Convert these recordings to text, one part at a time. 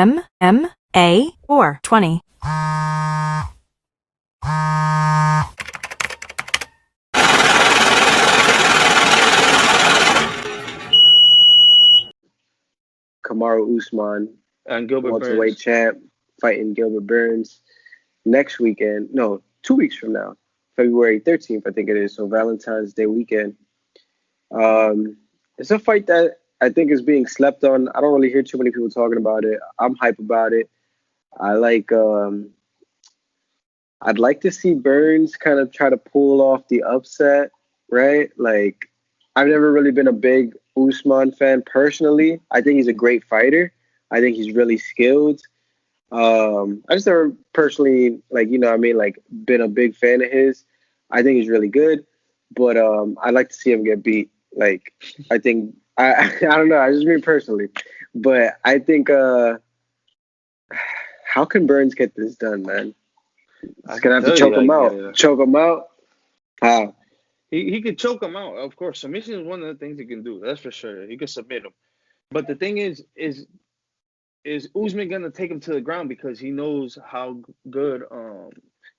mma420. Kamaru Usman, And Gilbert welterweight Burns. champ, fighting Gilbert Burns next weekend. No, 2 weeks from now, February 13th, I think it is. So Valentine's Day weekend. It's a fight that I think is being slept on. I don't really hear too many people talking about it. I'm hype about it. I like. I'd like to see Burns kind of try to pull off the upset, right? Like, I've never really been a big Usman fan personally. I think he's a great fighter. I think he's really skilled. I just never personally, like, you know what I mean, like, been a big fan of his. I think he's really good, but I'd like to see him get beat. Like, I think, I don't know, I just mean personally. But I think, how can Burns get this done, man? He's gonna have to choke him out. Choke him out. How? He could choke him out, of course. Submission is one of the things he can do. That's for sure. He could submit him. But the thing is Usman gonna take him to the ground because he knows how good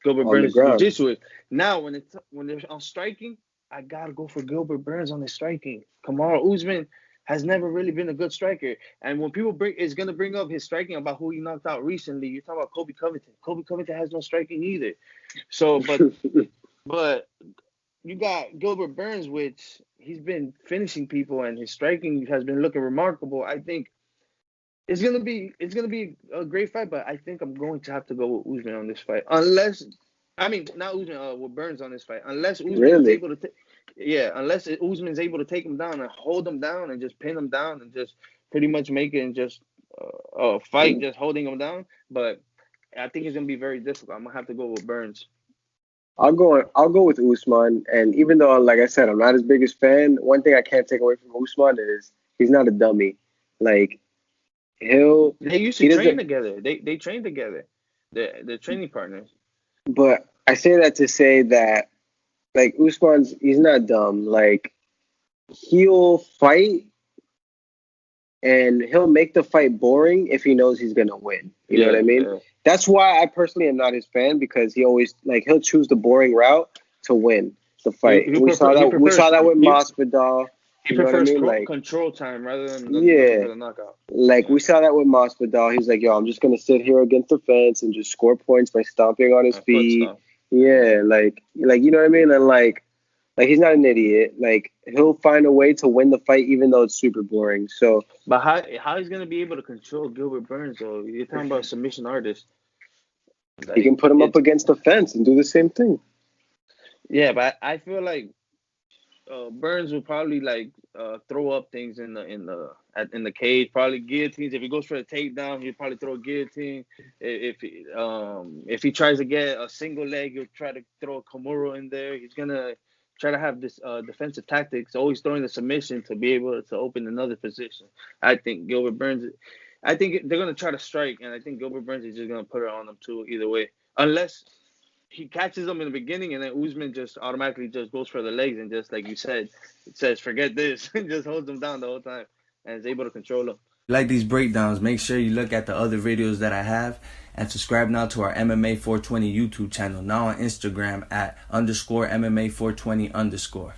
Gilbert On the Burns' ground. jiu-jitsu is. Now when they're on striking, I gotta go for Gilbert Burns on the striking. Kamaru Usman has never really been a good striker. And when people is gonna bring up his striking about who he knocked out recently, you're talking about Kobe Covington. Kobe Covington has no striking either. So but you got Gilbert Burns, which he's been finishing people and his striking has been looking remarkable. I think it's gonna be a great fight, but I think I'm going to have to go with Usman on this fight. Unless not Usman, with Burns on this fight. Unless Usman is Really? able to unless Usman's able to take him down and hold him down and just pin him down and just pretty much make it just a fight just holding him down. But I think it's gonna be very difficult. I'm gonna have to go with Burns. I'll go with Usman. And even though, like I said, I'm not his biggest fan, one thing I can't take away from Usman is he's not a dummy. Like, They used to train together. They train together. They're training partners. But I say that to say that, like, he's not dumb. Like, he'll fight and he'll make the fight boring if he knows he's gonna win. You know what I mean? Yeah. That's why I personally am not his fan, because he always, like, he'll choose the boring route to win the fight. We saw that with Masvidal. He You know what I prefers mean? Like, control time rather than yeah, for the knockout. like we saw that with Masvidal. He's like, yo, I'm just gonna sit here against the fence and just score points by stomping on his feet. Yeah, like you know what I mean? And like he's not an idiot. Like, he'll find a way to win the fight even though it's super boring. So, But how he's gonna be able to control Gilbert Burns though? You're talking about a submission artist. Like, he can put him up against the fence and do the same thing. Yeah, but I feel like Burns will probably throw up things in the cage, probably guillotines. If he goes for a takedown, he'll probably throw a guillotine. If he tries to get a single leg, he'll try to throw a Kamaru in there. He's gonna try to have this defensive tactics, always throwing the submission to be able to open another position. I think Gilbert Burns. I think they're gonna try to strike, and I think Gilbert Burns is just gonna put it on them too. Either way, unless he catches them in the beginning, and then Usman just automatically just goes for the legs and just like you said, it says forget this and just holds them down the whole time and is able to control them. Like these breakdowns, make sure you look at the other videos that I have and subscribe now to our MMA420 YouTube channel, now on Instagram at _MMA420 _.